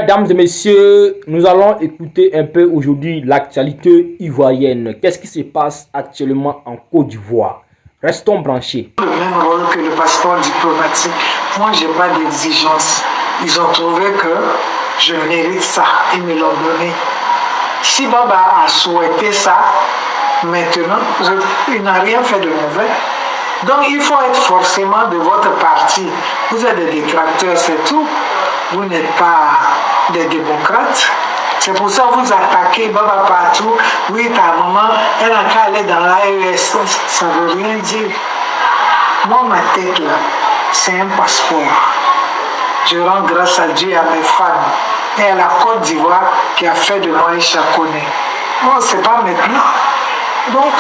Mesdames et messieurs, nous allons écouter un peu aujourd'hui l'actualité ivoirienne. Qu'est-ce qui se passe actuellement en Côte d'Ivoire? Restons branchés. Le même rôle que le passeport diplomatique. Moi, je n'ai pas d'exigence. Ils ont trouvé que je mérite ça. Ils me l'ont donné. Si Baba a souhaité ça, maintenant, il n'a rien fait de mauvais. Donc, il faut être forcément de votre parti. Vous êtes des détracteurs, c'est tout. Vous n'êtes pas des démocrates. C'est pour ça que vous attaquez Baba partout. Oui, ta maman, elle a qu'à aller dans l'AES. Ça ne veut rien dire. Moi, ma tête, là, c'est un passeport. Je rends grâce à Dieu et à mes femmes et à la Côte d'Ivoire qui a fait de moi un chaconné. Moi, c'est pas maintenant. Donc,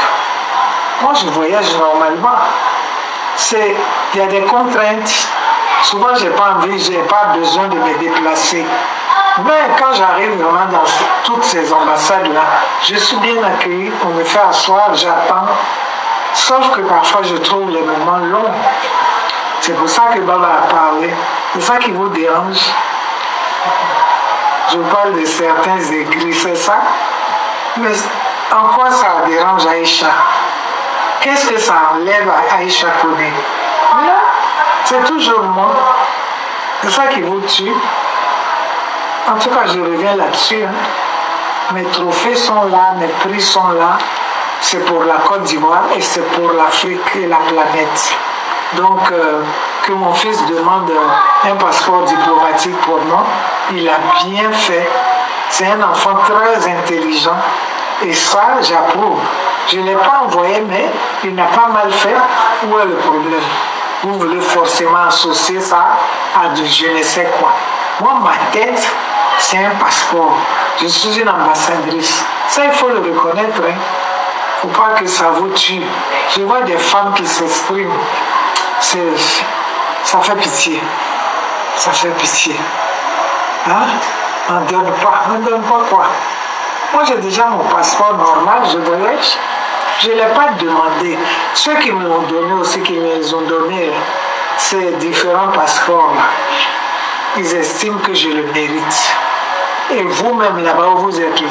moi, je voyage normalement. Il y a des contraintes. Souvent, je n'ai pas envie, je n'ai pas besoin de me déplacer. Mais quand j'arrive vraiment dans toutes ces ambassades-là, je suis bien accueilli, on me fait asseoir, j'attends. Sauf que parfois, je trouve les moments longs. C'est pour ça que Baba a parlé. C'est ça qui vous dérange. Je parle de certains écrits, c'est ça. Mais en quoi ça dérange Aïcha? Qu'est-ce que ça enlève à Aïcha Koné? C'est toujours moi. C'est ça qui vous tue. En tout cas, je reviens là-dessus. Mes trophées sont là, mes prix sont là. C'est pour la Côte d'Ivoire et c'est pour l'Afrique et la planète. Donc, que mon fils demande un passeport diplomatique pour moi, il a bien fait. C'est un enfant très intelligent. Et ça, j'approuve. Je ne l'ai pas envoyé, mais il n'a pas mal fait. Où est le problème? Vous voulez forcément associer ça à de je ne sais quoi. Moi, ma tête, c'est un passeport. Je suis une ambassadrice. Ça, il faut le reconnaître. Il ne faut pas que ça vous tue. Je vois des femmes qui s'expriment. Ça fait pitié. Ça fait pitié. Hein? On ne donne pas. On ne donne pas quoi? Moi, j'ai déjà mon passeport normal, je voyage. Je ne l'ai pas demandé. Ceux qui me l'ont donné aussi, qui me les ont donné, ces différents passeports-là, ils estiment que je le mérite. Et vous-même, là-bas où vous êtes,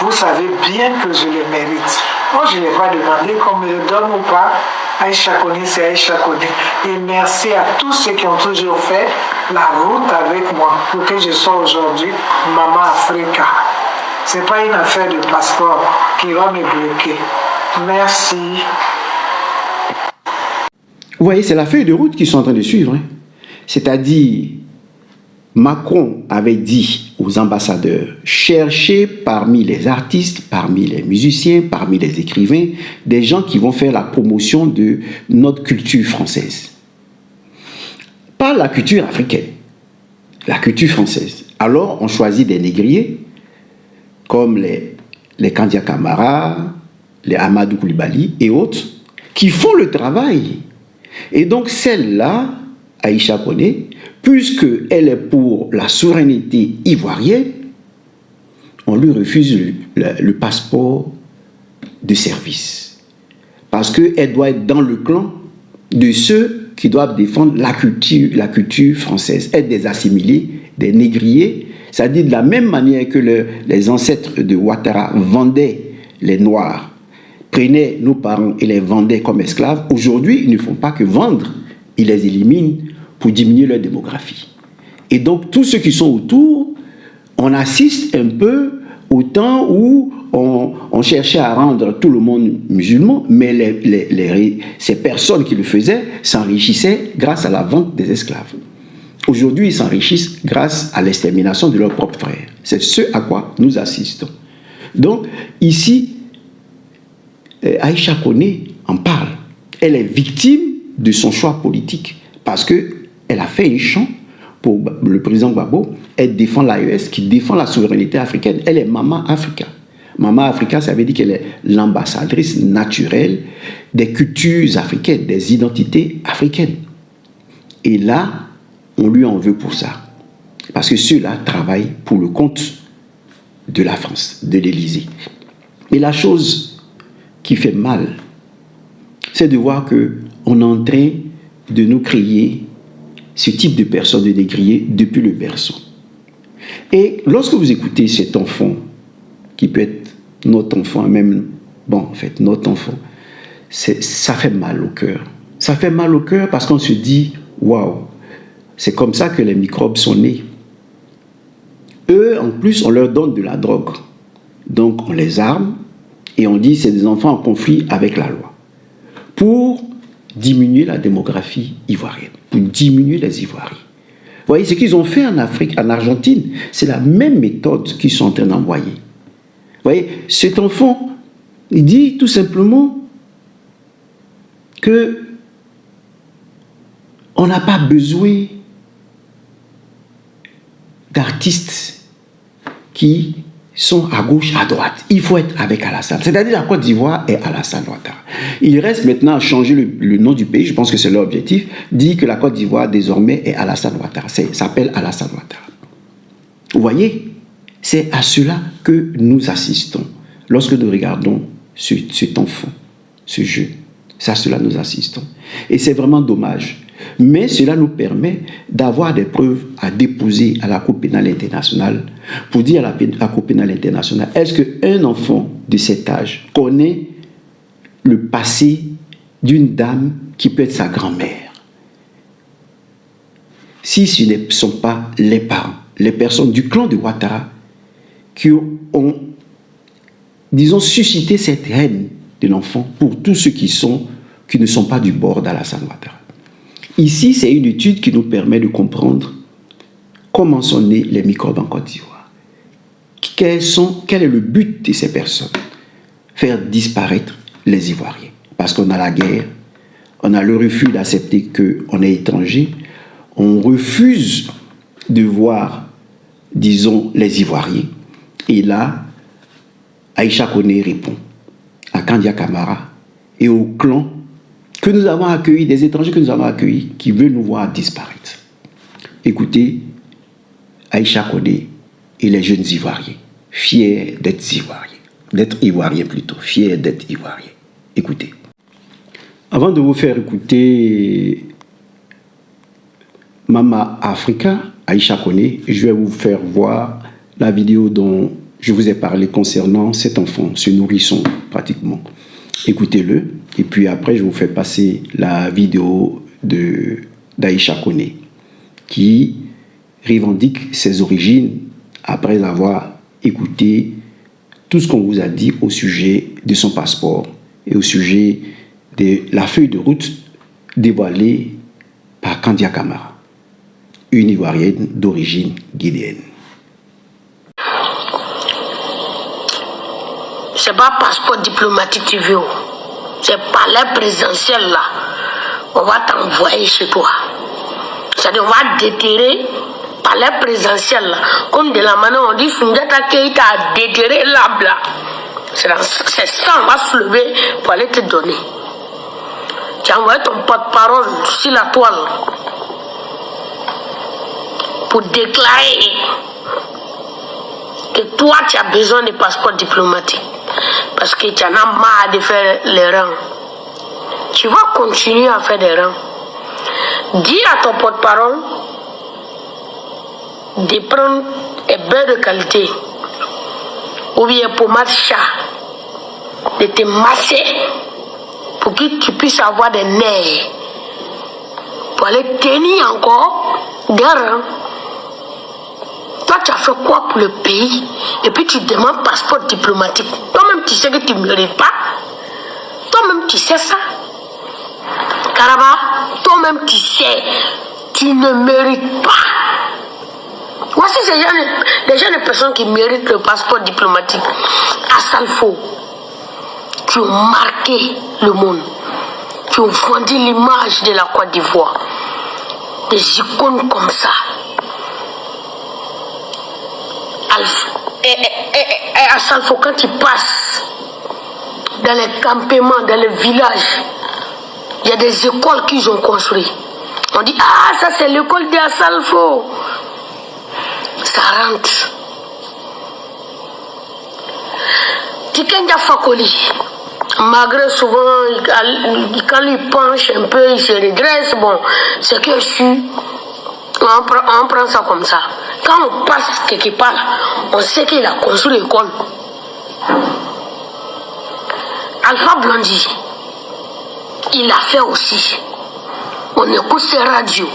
vous savez bien que je le mérite. Moi, je ne l'ai pas demandé qu'on me le donne ou pas. Aïcha Koné, c'est Aïcha Koné. Et merci à tous ceux qui ont toujours fait la route avec moi pour que je sois aujourd'hui Maman Africa. Ce n'est pas une affaire de passeport qui va me bloquer. Merci. Vous voyez, c'est la feuille de route qu'ils sont en train de suivre. C'est-à-dire, Macron avait dit aux ambassadeurs, cherchez parmi les artistes, parmi les musiciens, parmi les écrivains, des gens qui vont faire la promotion de notre culture française. Pas la culture africaine, la culture française. Alors, on choisit des négriers, comme les Kandia Kamara, les Amadou Koulibaly et autres, qui font le travail. Et donc celle-là, Aïcha Koné, puisqu'elle est pour la souveraineté ivoirienne, on lui refuse le passeport de service. Parce qu'elle doit être dans le clan de ceux qui doivent défendre la culture française, être des assimilés, des négriers. C'est-à-dire de la même manière que les ancêtres de Ouattara vendaient les Noirs, prenaient nos parents et les vendaient comme esclaves, aujourd'hui, ils ne font pas que vendre, ils les éliminent pour diminuer leur démographie. Et donc, tous ceux qui sont autour, on assiste un peu au temps où on cherchait à rendre tout le monde musulman, mais ces personnes qui le faisaient s'enrichissaient grâce à la vente des esclaves. Aujourd'hui, ils s'enrichissent grâce à l'extermination de leurs propres frères. C'est ce à quoi nous assistons. Donc, ici, Aïcha Koné en parle. Elle est victime de son choix politique parce qu'elle a fait un chant pour le président Gbagbo. Elle défend l'AES qui défend la souveraineté africaine. Elle est Maman Africa. Maman Africa, ça veut dire qu'elle est l'ambassadrice naturelle des cultures africaines, des identités africaines. Et là, on lui en veut pour ça. Parce que ceux-là travaillent pour le compte de la France, de l'Élysée. Et la chose qui fait mal, c'est de voir qu'on est en train de nous créer ce type de personnes, de négriers, depuis le berceau. Et lorsque vous écoutez cet enfant, qui peut être notre enfant, même, bon, en fait, notre enfant, ça fait mal au cœur. Ça fait mal au cœur parce qu'on se dit, waouh, c'est comme ça que les microbes sont nés. Eux, en plus, on leur donne de la drogue. Donc, on les arme et on dit c'est des enfants en conflit avec la loi. Pour diminuer la démographie ivoirienne, pour diminuer les Ivoiriens. Vous voyez, ce qu'ils ont fait en Afrique, en Argentine, c'est la même méthode qu'ils sont en train d'envoyer. Vous voyez, cet enfant, il dit tout simplement que on n'a pas besoin d'artistes qui sont à gauche, à droite. Il faut être avec Alassane. C'est-à-dire la Côte d'Ivoire est Alassane Ouattara. Il reste maintenant à changer le nom du pays, je pense que c'est leur objectif, dit que la Côte d'Ivoire désormais est Alassane Ouattara. Ça s'appelle Alassane Ouattara. Vous voyez, c'est à cela que nous assistons lorsque nous regardons cet enfant, ce jeu. C'est à cela que nous assistons. Et c'est vraiment dommage. Mais cela nous permet d'avoir des preuves à déposer à la Cour pénale internationale pour dire à la Cour pénale internationale, est-ce qu'un enfant de cet âge connaît le passé d'une dame qui peut être sa grand-mère? Si ce ne sont pas les parents, les personnes du clan de Ouattara qui ont, disons, suscité cette haine de l'enfant pour tous ceux qui ne sont pas du bord d'Alassane Ouattara. Ici, c'est une étude qui nous permet de comprendre comment sont nés les microbes en Côte d'Ivoire. Quel est le but de ces personnes? Faire disparaître les Ivoiriens. Parce qu'on a la guerre, on a le refus d'accepter qu'on est étranger, on refuse de voir, disons, les Ivoiriens. Et là, Aïcha Koné répond à Kandia Camara et au clan que nous avons accueillis, des étrangers que nous avons accueillis, qui veulent nous voir disparaître. Écoutez, Aïcha Koné et les jeunes Ivoiriens, fiers d'être Ivoiriens plutôt, fiers d'être Ivoiriens. Écoutez. Avant de vous faire écouter Mama Africa, Aïcha Koné, je vais vous faire voir la vidéo dont je vous ai parlé concernant cet enfant, ce nourrisson pratiquement. Écoutez-le, et puis après je vous fais passer la vidéo d'Aïcha Koné, qui revendique ses origines après avoir écouté tout ce qu'on vous a dit au sujet de son passeport et au sujet de la feuille de route dévoilée par Kandia Camara, une Ivoirienne d'origine guinéenne. C'est pas passeport diplomatique tu veux, c'est palais présidentiel là. On va t'envoyer chez toi. C'est-à-dire on va déterrer palais présidentiel là. Comme de la manière on dit Soundiata Keïta a déterré l'arbre là. C'est ça on va se lever pour aller te donner. Tu as envoyé ton porte-parole sur la toile pour déclarer que toi tu as besoin de passeport diplomatique. Parce que tu en as marre de faire les rangs. Tu vas continuer à faire des rangs. Dis à ton porte-parole de prendre un beurre de qualité ou bien pommade chat, de te masser pour que tu puisses avoir des nerfs pour aller tenir encore des rangs. Toi, tu as fait quoi pour le pays? Et puis tu demandes passeport diplomatique. Toi-même, tu sais que tu ne mérites pas. Toi-même, tu sais ça. Karaba, toi-même, tu sais, tu ne mérites pas. Voici des jeunes personnes qui méritent le passeport diplomatique. À Salfo, qui ont marqué le monde, qui ont vendu l'image de la Côte d'Ivoire. Des icônes comme ça. Et à Salfo, quand tu passes dans les campements, dans les villages, il y a des écoles qu'ils ont construites. On dit, ah, ça c'est l'école de Salfo. Ça rentre. Tikenja Fakoli, malgré souvent, quand il penche un peu, il se redresse. Bon, c'est que je suis. On prend ça comme ça. Quand on passe quelque part, on sait qu'il a construit l'école. Alpha Blondy, il a fait aussi. On écoute ses radios.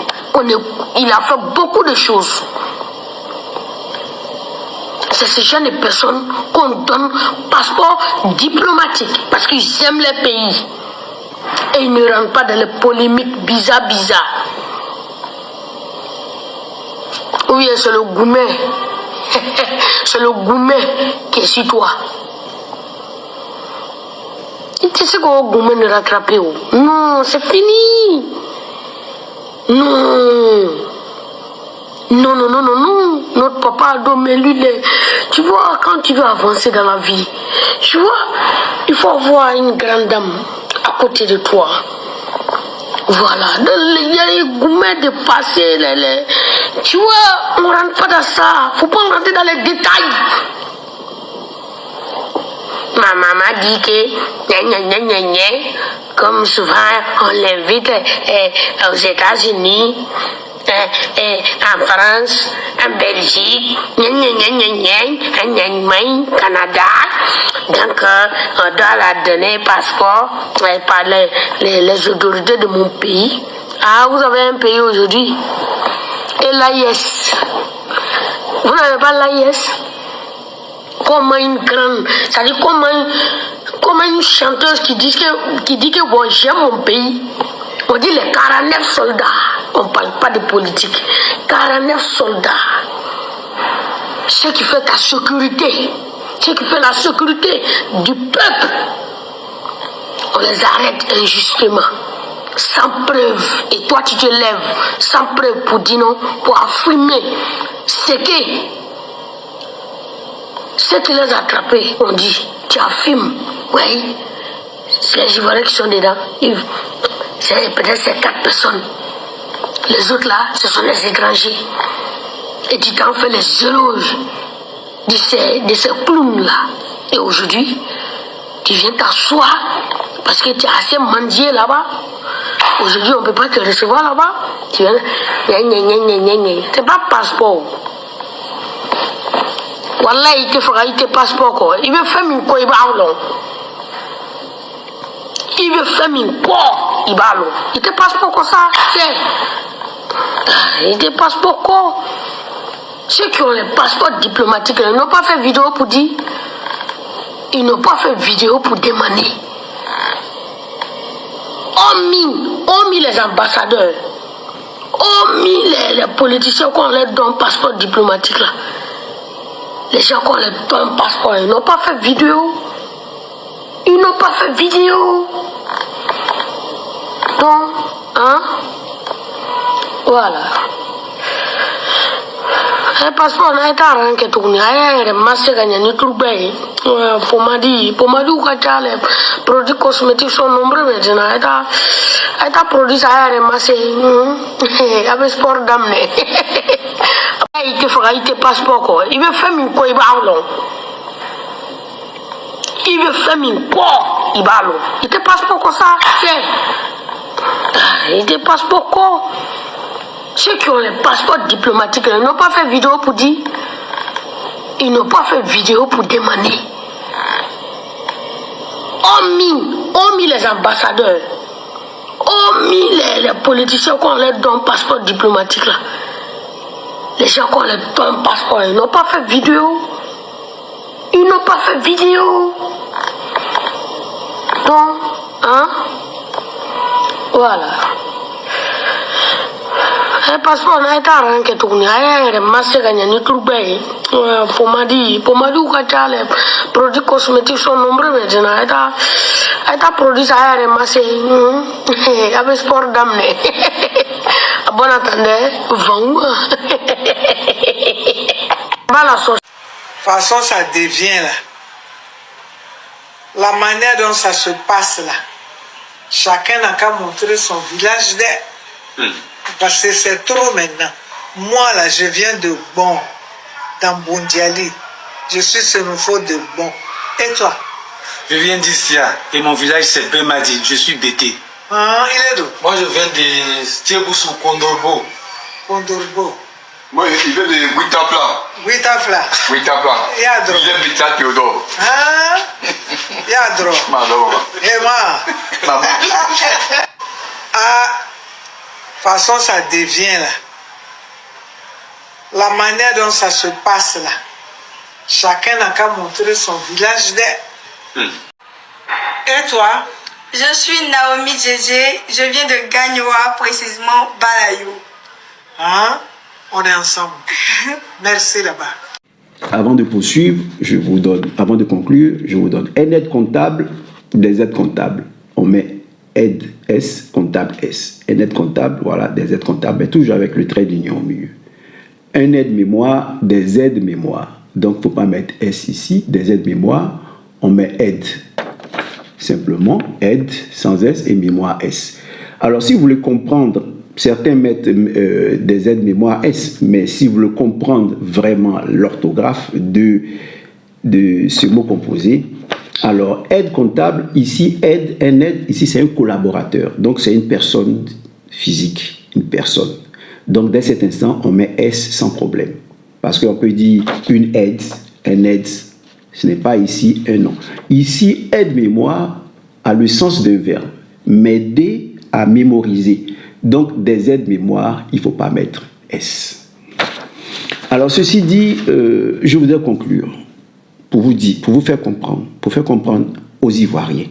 Il a fait beaucoup de choses. C'est ce genre de personnes qu'on donne passeport diplomatique parce qu'ils aiment les pays. Et ils ne rentrent pas dans les polémiques bizarres. Oui, c'est le Goumet. C'est le Goumet qui est sur toi. Tu sais qu'au Goumet ne rattrape où? Non, c'est fini. Non. Notre papa a donné lui. Tu vois, quand tu veux avancer dans la vie, tu vois, il faut avoir une grande dame à côté de toi. Voilà. Il y a les gourmets de passer. Tu vois, on ne rentre pas dans ça. Il ne faut pas rentrer dans les détails. Ma maman dit que, comme souvent, on l'invite aux États-Unis, en France, en Belgique, Canada. Donc, on doit la donner passeport par les autorités de mon pays. Ah, vous avez un pays aujourd'hui. Et l'AIS. Vous n'avez pas l'AIS? Comment une grande, c'est-à-dire comment une chanteuse qui dit que bon, j'aime mon pays. On dit les 49 soldats. On ne parle pas de politique. 49 soldats. Ce qui fait ta sécurité. Ce qui fait la sécurité du peuple. On les arrête injustement. Sans preuve. Et toi tu te lèves sans preuve pour dire non, pour affirmer ce qui les a attrapés. On dit, tu affirmes. Oui. C'est les Ivoiriens qui sont dedans. Peut-être c'est 4 personnes. Les autres là, ce sont les étrangers. Et tu t'en fais les éloges de ces clowns là. Et aujourd'hui, tu viens t'asseoir parce que tu es assez mendié là-bas. Aujourd'hui, on ne peut pas te recevoir là-bas. Tu viens, c'est pas passeport. Wallah, il te fera, il te passeport quoi. Il veut faire une quoi, il va long. Il veut faire une quoi, il va long. Il te passeport comme ça, il te passeport quoi. Ceux qui ont les passeports diplomatiques, ils n'ont pas fait vidéo pour dire. Ils n'ont pas fait vidéo pour demander. Hormis les ambassadeurs, hormis les politiciens qui ont les dons passeport diplomatique là. Les gens qui ont les dons passeport, ils n'ont pas fait vidéo. Ils n'ont pas fait vidéo. Donc, hein? Voilà. Le passeport n'a été rien que tourné. Il y a massé gagné ni tout bien. Pomadi ou kacha les produits cosmétiques sont nombreux maintenant. Il y a produit ça il y a massé. Avec sport d'amener. Il te fera, il te passeport quoi. Il veut faire une quoi, il va long. Il veut faire une quoi, il va long. Il te passeport comme ça, il te passeport quoi. Ceux qui ont les passeports diplomatiques, ils n'ont pas fait vidéo pour dire. Ils n'ont pas fait vidéo pour demander. Hormis les ambassadeurs, hormis les politiciens qui ont les dons passeport diplomatique là. Les gens qui ont les dons passeport, ils n'ont pas fait vidéo. Ils n'ont pas fait vidéo. Donc, hein? Voilà. Le passeport n'a été rien que tourné. Il y a massé gagné ni tout bien. Pomadi ou kacha les produits cosmétiques sont nombreux maintenant. Il y a produit ça il y a massé. Avec sport d'amener. Bon attendez, vent. De toute façon, ça devient là. La manière dont ça se passe là. Chacun n'a qu'à montrer son village d'air. Parce que c'est trop maintenant. Moi là, je viens de Bon, dans Bondiali. Je suis Sénophore de Bon. Et toi? Je viens d'Issia et mon village c'est Bemadi. Je suis Bété. Ah, il est d'où? Moi je viens de Tieboussou, Kondorbo. Kondorbo. Moi, il veut des Guitapla. Guitafla. Guitapla. Yadro. Il est Bita Théodore. Hein? Yadro. Maman. Ah, façon ça devient là. La manière dont ça se passe là. Chacun n'a qu'à montrer son village d'air. Et toi? Je suis Naomi Djédjé, je viens de Gagnoa, précisément Balayou. Hein? On est ensemble. Merci là-bas. Avant de poursuivre, avant de conclure, je vous donne un aide comptable ou des aides comptables. On met aide S, comptable S. Un aide comptable, voilà, des aides comptables, mais toujours avec le trait d'union au milieu. Un aide mémoire, des aides mémoire. Donc, il ne faut pas mettre S ici, des aides mémoire, on met aide. Simplement, aide sans S et mémoire S. Alors, si vous voulez comprendre, certains mettent des aides mémoire S, mais si vous voulez comprendre vraiment l'orthographe de ce mot composé, alors aide comptable, ici aide, un aide, ici c'est un collaborateur. Donc, c'est une personne physique, une personne. Donc, dès cet instant, on met S sans problème. Parce qu'on peut dire une aide, un aide. Ce n'est pas ici un nom. Ici, aide-mémoire a le sens d'un verbe. M'aider à mémoriser. Donc, des aides-mémoire, il ne faut pas mettre S. Alors, ceci dit, je voudrais conclure pour vous faire comprendre aux Ivoiriens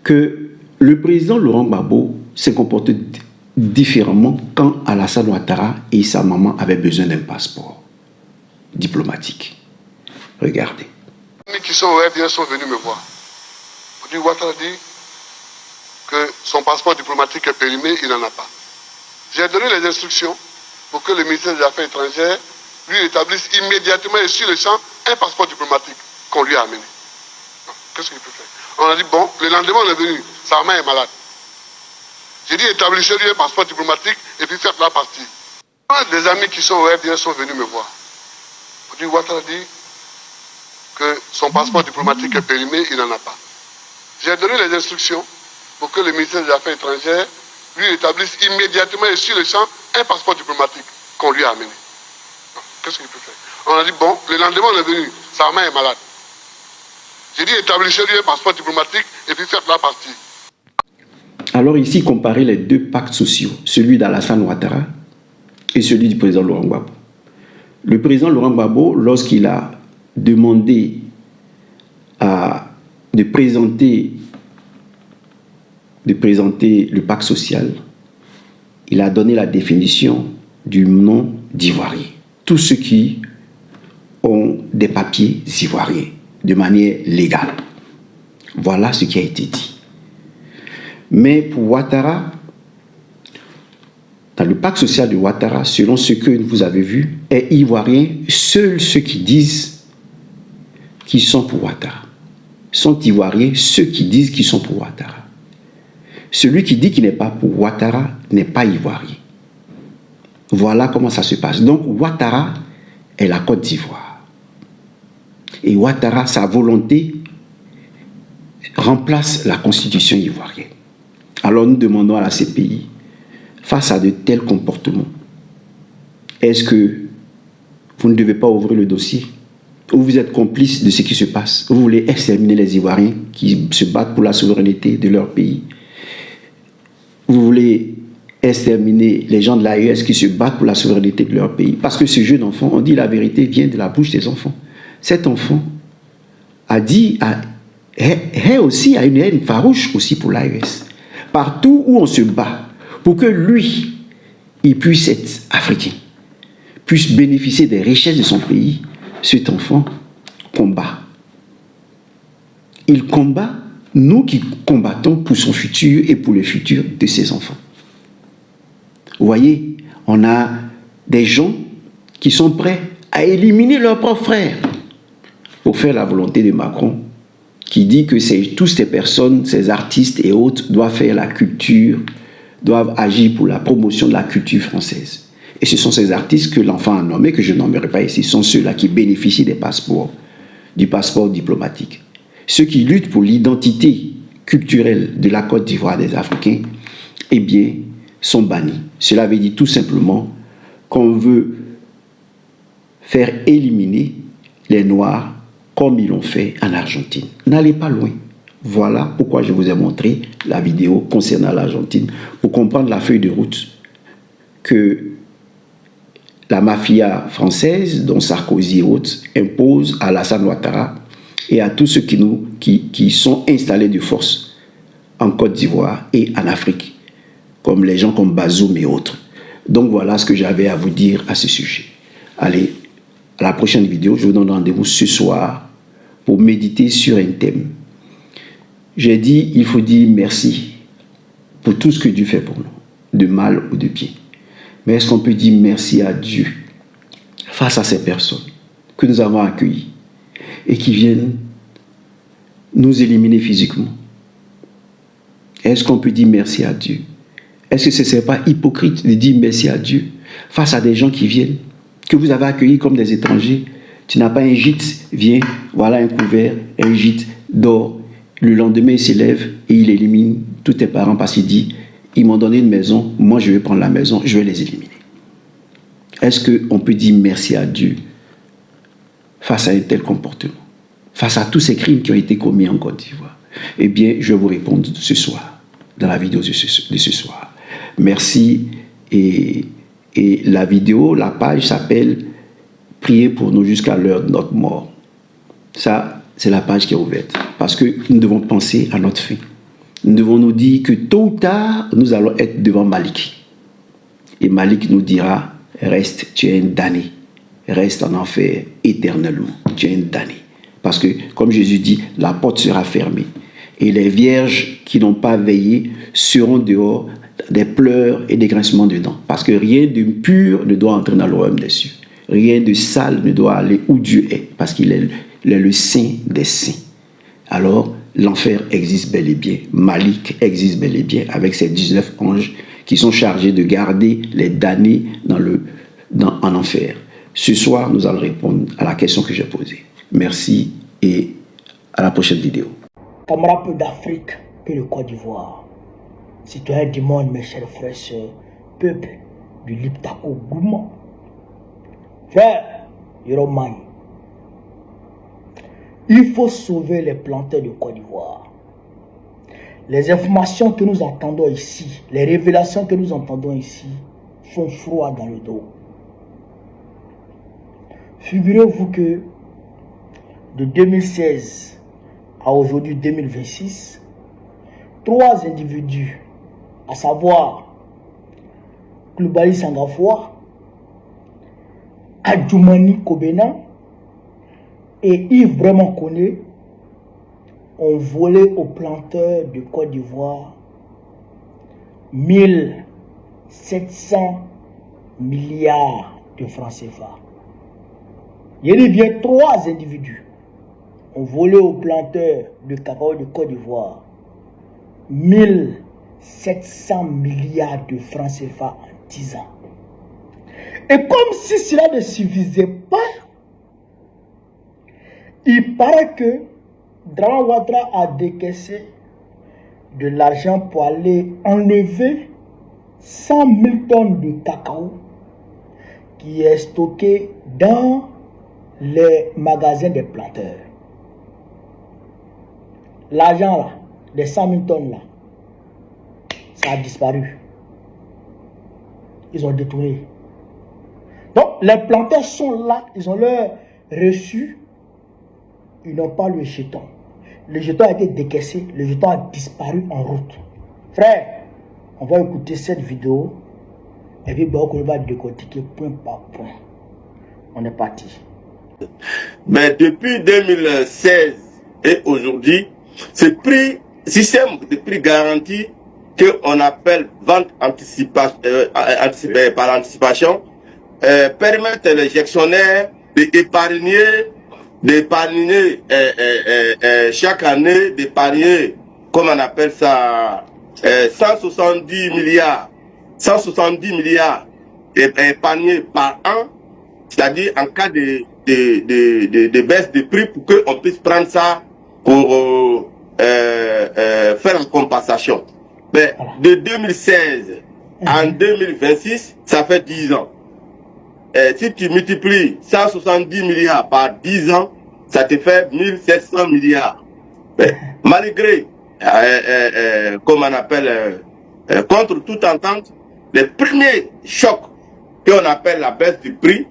que le président Laurent Gbagbo s'est comporté différemment quand Alassane Ouattara et sa maman avaient besoin d'un passeport diplomatique. Regardez. Les amis qui sont au FDS sont venus me voir. Ouattara dit que son passeport diplomatique est périmé, il n'en a pas. J'ai donné les instructions pour que le ministère des Affaires étrangères lui établisse immédiatement et sur le champ un passeport diplomatique qu'on lui a amené. Qu'est-ce qu'il peut faire? On a dit, bon, le lendemain on est venu, sa main est malade. J'ai dit, établissez-lui un passeport diplomatique et puis faites-la partie. Des amis qui sont au FDS sont venus me voir. Ouattara dit que son passeport diplomatique est périmé, il n'en a pas. J'ai donné les instructions pour que le ministère des Affaires étrangères lui établisse immédiatement et sur le champ un passeport diplomatique qu'on lui a amené. Qu'est-ce qu'il peut faire? On a dit, bon, le lendemain on est venu, sa main est malade. J'ai dit, établissez-lui un passeport diplomatique et puis faites-la partie. Alors ici, comparez les deux pactes sociaux, celui d'Alassane Ouattara et celui du président Laurent Gbagbo. Le président Laurent Gbagbo, lorsqu'il a demandé de présenter le pacte social, il a donné la définition du nom d'Ivoirien. Tous ceux qui ont des papiers ivoiriens de manière légale. Voilà ce qui a été dit. Mais pour Ouattara, dans le pacte social de Ouattara, selon ce que vous avez vu, est ivoirien, seuls ceux qui disent qu'ils sont pour Ouattara. Sont ivoiriens ceux qui disent qu'ils sont pour Ouattara. Celui qui dit qu'il n'est pas pour Ouattara n'est pas ivoirien. Voilà comment ça se passe. Donc Ouattara est la Côte d'Ivoire. Et Ouattara, sa volonté, remplace la constitution ivoirienne. Alors nous demandons à la CPI, face à de tels comportements, est-ce que vous ne devez pas ouvrir le dossier? Ou vous êtes complice de ce qui se passe? Vous voulez exterminer les Ivoiriens qui se battent pour la souveraineté de leur pays? Vous voulez exterminer les gens de l'AES qui se battent pour la souveraineté de leur pays? Parce que ce jeune enfant, on dit la vérité, vient de la bouche des enfants. Cet enfant aussi a une haine farouche aussi pour l'AES. Partout où on se bat pour que lui, il puisse être africain, puisse bénéficier des richesses de son pays, cet enfant combat. Il combat, nous qui combattons pour son futur et pour le futur de ses enfants. Vous voyez, on a des gens qui sont prêts à éliminer leurs propres frères pour faire la volonté de Macron, qui dit que toutes ces personnes, ces artistes et autres doivent faire la culture, doivent agir pour la promotion de la culture française. Et ce sont ces artistes que l'enfant a nommés, que je nommerai pas ici, sont ceux-là qui bénéficient des passeports, du passeport diplomatique. Ceux qui luttent pour l'identité culturelle de la Côte d'Ivoire des Africains, eh bien, sont bannis. Cela veut dire tout simplement qu'on veut faire éliminer les Noirs comme ils l'ont fait en Argentine. N'allez pas loin. Voilà pourquoi je vous ai montré la vidéo concernant l'Argentine, pour comprendre la feuille de route que la mafia française, dont Sarkozy et autres, impose à Alassane Ouattara et à tous ceux qui sont installés de force en Côte d'Ivoire et en Afrique, comme les gens comme Bazoum et autres. Donc voilà ce que j'avais à vous dire à ce sujet. Allez, à la prochaine vidéo, je vous donne rendez-vous ce soir pour méditer sur un thème. J'ai dit, il faut dire merci pour tout ce que Dieu fait pour nous, de mal ou de bien. Mais est-ce qu'on peut dire merci à Dieu face à ces personnes que nous avons accueillies et qui viennent nous éliminer physiquement? Est-ce qu'on peut dire merci à Dieu? Est-ce que ce n'est pas hypocrite de dire merci à Dieu face à des gens qui viennent, que vous avez accueillis comme des étrangers? Tu n'as pas un gîte, viens, voilà un couvert, un gîte, dors. Le lendemain, il s'élève et il élimine tous tes parents parce qu'il dit, ils m'ont donné une maison, moi je vais prendre la maison, je vais les éliminer. Est-ce qu'on peut dire merci à Dieu face à un tel comportement, face à tous ces crimes qui ont été commis en Côte d'Ivoire? Eh bien, je vais vous répondre ce soir, dans la vidéo de ce soir. Merci. Et la vidéo, la page s'appelle « Priez pour nous jusqu'à l'heure de notre mort ». Ça, c'est la page qui est ouverte. Parce que nous devons penser à notre fin. Nous devons nous dire que tôt ou tard, nous allons être devant Malik. Et Malik nous dira, reste, tu es un damné. Reste en enfer éternellement. Tu es un damné. Parce que, comme Jésus dit, la porte sera fermée. Et les vierges qui n'ont pas veillé seront dehors, des pleurs et des grincements de dents. Parce que rien de pur ne doit entrer dans le royaume des cieux. Rien de sale ne doit aller où Dieu est. Parce qu'il est le saint des saints. Alors, l'enfer existe bel et bien. Malik existe bel et bien avec ses 19 anges qui sont chargés de garder les damnés en enfer. Ce soir, nous allons répondre à la question que j'ai posée. Merci et à la prochaine vidéo. Camarades d'Afrique et le Côte d'Ivoire, citoyens du monde, mes chers frères et sœurs, peuple du Liptako Gouma, frère Yoroman, il faut sauver les planteurs de Côte d'Ivoire. Les informations que nous entendons ici, les révélations que nous entendons ici, font froid dans le dos. Figurez-vous que de 2016 à aujourd'hui 2026, 3 individus, à savoir Koulibaly Sangafoua, Adjoumani Kobena et Yves Vraiment Koné, ont volé aux planteurs de Côte d'Ivoire 1700 milliards de francs CFA. Il y a bien 3 individus ont volé aux planteurs de cacao de Côte d'Ivoire 1700 milliards de francs CFA en 10 ans. Et comme si cela ne suffisait pas, il paraît que Dramane Ouattara a décaissé de l'argent pour aller enlever 100 000 tonnes de cacao qui est stocké dans les magasins des planteurs. L'argent là, les 100 000 tonnes là, ça a disparu. Ils ont détourné. Donc les planteurs sont là, ils ont leur reçu, ils n'ont pas le jeton. Le jeton a été décaissé, le jeton a disparu en route. Frère, on va écouter cette vidéo et puis on va décortiquer point par point. On est parti. Mais depuis 2016 et aujourd'hui, ce prix, système de prix garanti qu'on appelle vente par anticipation permettent les gestionnaires d'épargner chaque année, d'épargner, comme on appelle ça, 170 milliards épargnés par an, c'est-à-dire en cas de baisse de prix pour qu'on puisse prendre ça pour faire une compensation. Mais de 2016 en 2026, ça fait 10 ans. si tu multiplies 170 milliards par 10 ans, ça te fait 1700 milliards. Mais, malgré, comme on appelle, contre toute entente, les premiers chocs qu'on appelle la baisse du prix,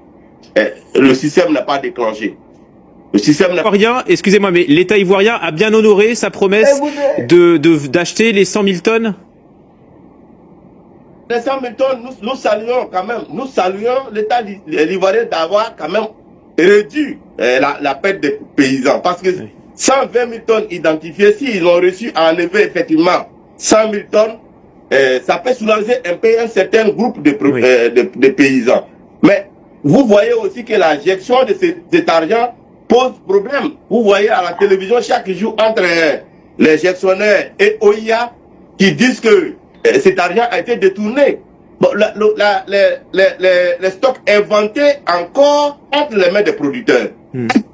le système n'a pas déclenché. Le système n'a Ivoirien, excusez-moi, mais l'État ivoirien a bien honoré sa promesse d'acheter les 100 000 tonnes. Les 100 000 tonnes, nous saluons quand même, nous saluons l'État ivoirien d'avoir quand même réduit la perte des paysans. Parce que 120 000 tonnes identifiées, s'ils ont reçu à enlever effectivement 100 000 tonnes, ça peut soulager un peu un certain groupe de paysans. Mais vous voyez aussi que la gestion de cet argent pose problème. Vous voyez à la télévision chaque jour entre les gestionnaires et OIA qui disent que cet argent a été détourné. Bon, les stocks inventés encore entre les mains des producteurs.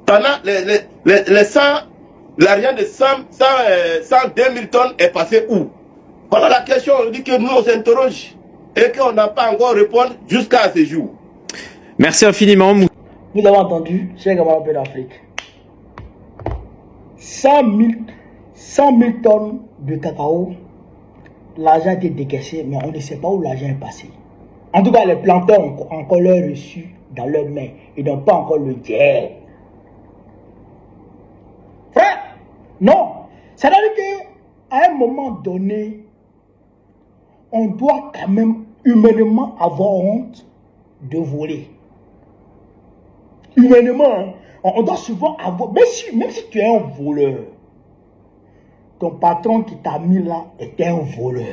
Pendant l'argent de 102 000 tonnes est passé où? Voilà la question, on dit que nous on s'interroge et qu'on n'a pas encore répondu jusqu'à ce jour. Merci infiniment. Vous avez entendu, chers camarades d'Afrique. 100 000 tonnes de cacao, l'argent a été décaissé, mais on ne sait pas où l'argent est passé. En tout cas, les planteurs ont encore leur reçu dans leurs mains. Ils n'ont pas encore le guerre. Frère, non. C'est-à-dire qu'à un moment donné, on doit quand même humainement avoir honte de voler. Humainement, on doit souvent avoir, même si tu es un voleur, ton patron qui t'a mis là était un voleur.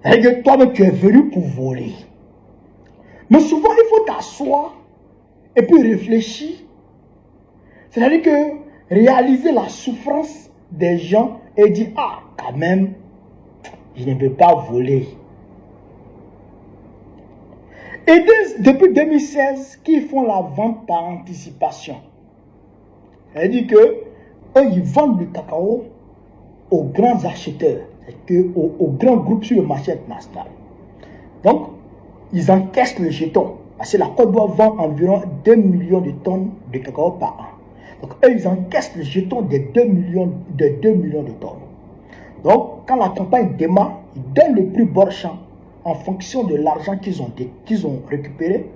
Et que toi-même tu es venu pour voler. Mais souvent il faut t'asseoir et puis réfléchir. C'est-à-dire que réaliser la souffrance des gens et dire, ah quand même, je ne peux pas voler. Et depuis 2016, qui font la vente par anticipation. C'est-à-dire que eux, ils vendent le cacao aux grands acheteurs, aux grands groupes sur le marché international. Donc, ils encaissent le jeton. Parce que la Côte d'Ivoire vend environ 2 millions de tonnes de cacao par an. Donc, eux, ils encaissent le jeton de 2 millions de tonnes. Donc, quand la campagne démarre, ils donnent le prix Borchamp en fonction de l'argent qu'ils ont récupéré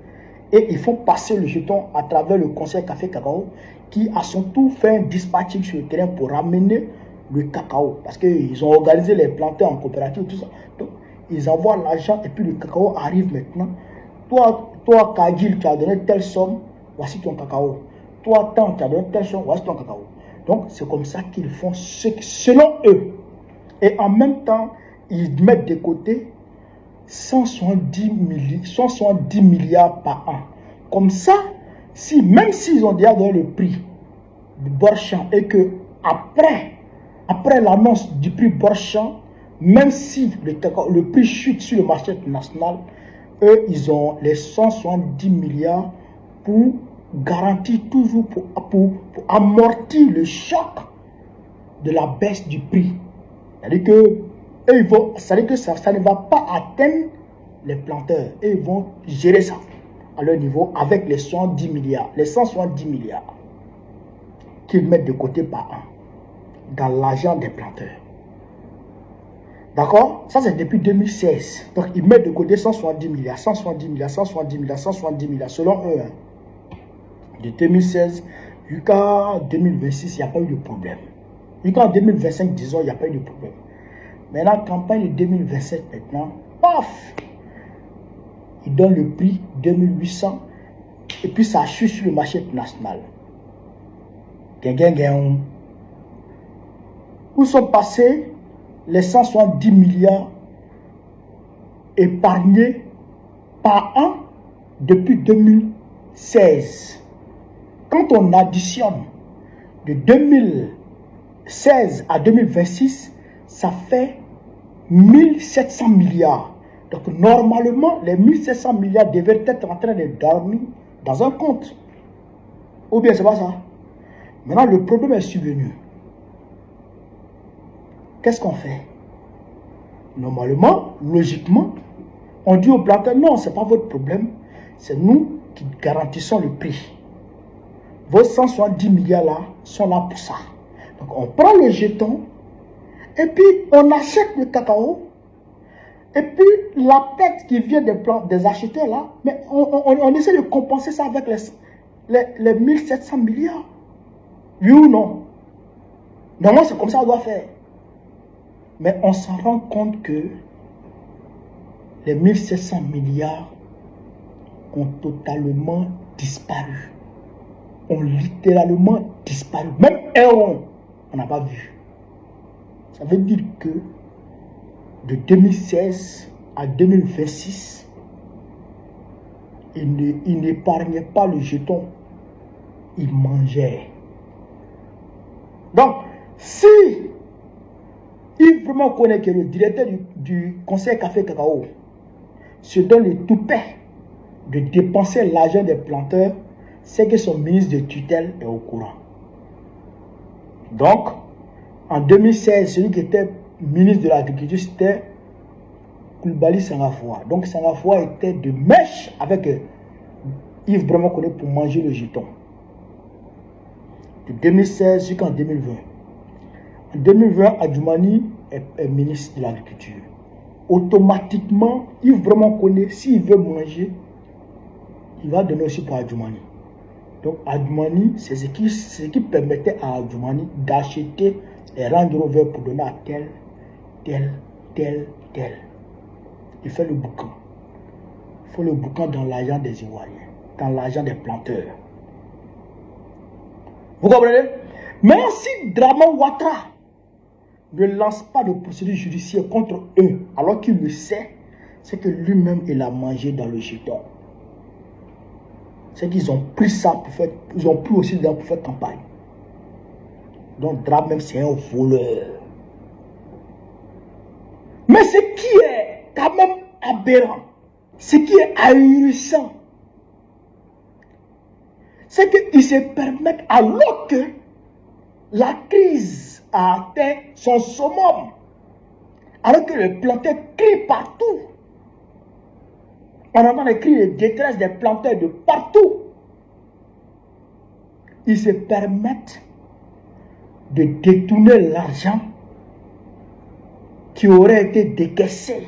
et ils font passer le jeton à travers le conseil Café Cacao qui à son tour fait un dispatching sur le terrain pour ramener le cacao parce qu'ils ont organisé les planteurs en coopérative tout ça. Donc ils envoient l'argent et puis le cacao arrive maintenant. Toi Kajil, tu as donné telle somme, voici ton cacao. Toi Tant, tu as donné telle somme, voici ton cacao. Donc c'est comme ça qu'ils font selon eux. Et en même temps, ils mettent de côté 170 milliards par an. Comme ça, même s'ils ont déjà donné le prix du Borchamp et que après l'annonce du prix Borchamp, même si le prix chute sur le marché international, eux, ils ont les 170 milliards pour garantir toujours, pour amortir le choc de la baisse du prix. C'est-à-dire que ça ne va pas atteindre les planteurs. Et ils vont gérer ça à leur niveau avec les 110 milliards, les 170 milliards qu'ils mettent de côté par an dans l'argent des planteurs. D'accord? Ça, c'est depuis 2016. Donc, ils mettent de côté 170 milliards, 170 milliards, 170 milliards, 170 milliards, selon eux. De 2016 jusqu'à 2026, il n'y a pas eu de problème. Jusqu'en 2025, disons, il n'y a pas eu de problème. Maintenant, campagne de 2027, maintenant, paf! Ils donnent le prix 2800 et puis ça chute sur le marché international. Où sont passés les 170 milliards épargnés par an depuis 2016? Quand on additionne de 2016 à 2026, ça fait 1700 milliards. Donc normalement, les 1700 milliards devaient être en train de dormir dans un compte. Ou bien c'est pas ça. Maintenant, le problème est survenu. Qu'est-ce qu'on fait? Normalement, logiquement, on dit aux planteurs, non, ce n'est pas votre problème. C'est nous qui garantissons le prix. Vos 170 milliards là sont là pour ça. Donc on prend le jeton et puis on achète le cacao. Et puis la perte qui vient des acheteurs là, mais on essaie de compenser ça avec les 1700 milliards. Oui ou non? Normalement c'est comme ça qu'on doit faire. Mais on s'en rend compte que les 1700 milliards ont totalement disparu. Ont littéralement disparu. Même un rond, on n'a pas vu. Ça veut dire que de 2016 à 2026, il n'épargnait pas le jeton. Il mangeait. Donc, si il vraiment connaît que le directeur du conseil Café Cacao se donne le toupet de dépenser l'argent des planteurs, c'est que son ministre de tutelle est au courant. Donc, en 2016, celui qui était ministre de l'Agriculture, c'était Koulibaly Senghor. Donc, Senghor était de mèche avec Yves Brahma Koné pour manger le jeton. De 2016 jusqu'en 2020. En 2020, Adjoumani est ministre de l'Agriculture. Automatiquement, Yves Brahma Koné, s'il veut manger, il va donner aussi pour Adjoumani. Donc Adjoumani, c'est ce qui permettait à Adjoumani d'acheter les Range Rover pour donner à tel. Il fait le boucan. Il faut le boucan dans l'argent des Ivoiriens, dans l'argent des planteurs. Vous comprenez? Mais si Draman Ouattara ne lance pas de procédure judiciaire contre eux, alors qu'il le sait, c'est que lui-même il a mangé dans le jeton. C'est qu'ils ont pris ça pour faire, ils ont pris aussi pour faire campagne. Donc Dram même c'est un voleur. Mais ce qui est quand même aberrant, ce qui est ahurissant, c'est qu'ils se permettent, alors que la crise a atteint son summum, alors que les planteurs crient partout. On entend les cris de détresse des planteurs de partout. Ils se permettent de détourner l'argent qui aurait été décaissé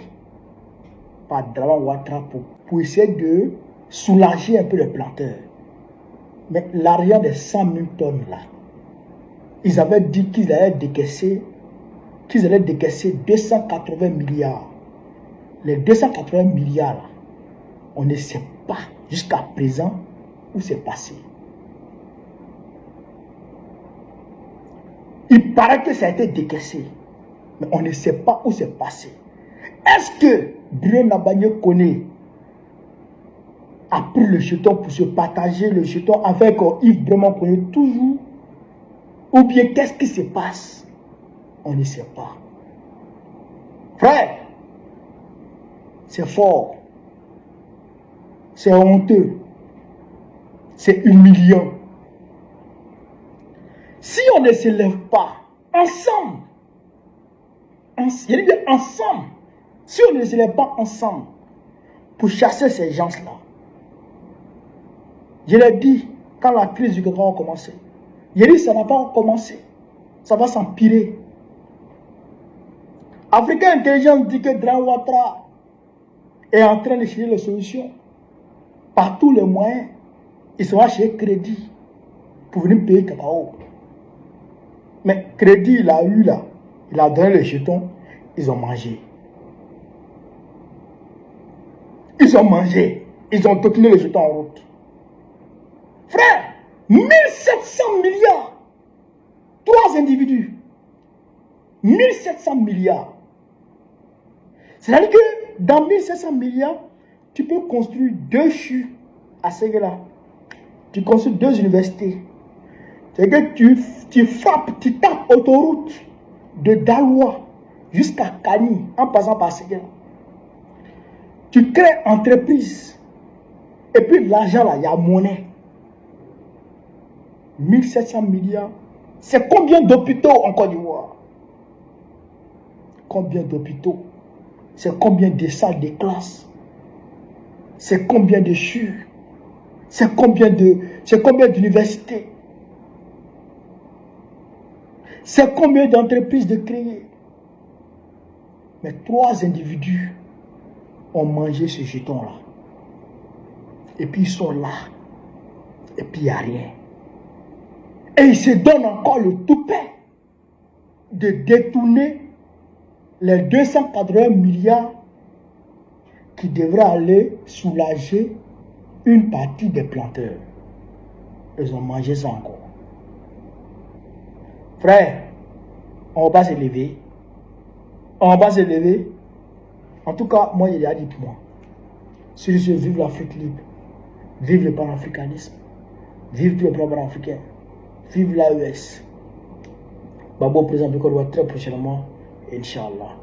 par Draman Ouattara pour essayer de soulager un peu les planteurs. Mais l'argent des 100 000 tonnes là, ils avaient dit qu'ils allaient décaisser 280 milliards. Les 280 milliards là, on ne sait pas jusqu'à présent où c'est passé. Il paraît que ça a été décaissé, mais on ne sait pas où c'est passé. Est-ce que Bruno Nabagné Koné a pris le jeton pour se partager le jeton avec Yves Brahma Koné toujours? Ou bien qu'est-ce qui se passe? On ne sait pas. Frère, c'est fort. C'est honteux. C'est humiliant. Si on ne se lève pas ensemble, si on ne se lève pas ensemble pour chasser ces gens-là, je l'ai dit quand la crise du cacao a commencé, j'ai dit ça n'a pas commencé, ça va s'empirer. Africain Intelligence dit que Draman Ouattara est en train de chercher les solutions. Par tous les moyens, ils sont achetés crédit pour venir payer le cacao. Mais crédit, il a eu là, il a donné le jeton, ils ont mangé. Ils ont mangé, ils ont détourné le jeton en route. Frère, 1700 milliards, 3 individus, 1700 milliards. C'est-à-dire que dans 1700 milliards, tu peux construire 2 CHU à Séguéla. Tu construis 2 universités. C'est que tu frappes, tu tapes autoroute de Daloa jusqu'à Kani en passant par Séguéla. Tu crées entreprise. Et puis l'argent là, il y a monnaie. 1700 milliards. C'est combien d'hôpitaux en Côte d'Ivoire? Combien d'hôpitaux? C'est combien de salles de classe? C'est combien de CHU? C'est combien d'universités? C'est combien d'entreprises de créer? Mais 3 individus ont mangé ce jeton-là. Et puis ils sont là. Et puis il n'y a rien. Et ils se donnent encore le toupet de détourner les 280 milliards qui devraient aller soulager une partie des planteurs. Ils ont mangé ça encore. Frère, on va pas se lever. On va pas se lever. En tout cas, moi, il a dit pour moi. Si je vive l'Afrique libre, vive le panafricanisme, vive le plan africain, vive l'AES. Babo présente le Côte d'Ivoire très prochainement, Inch'Allah.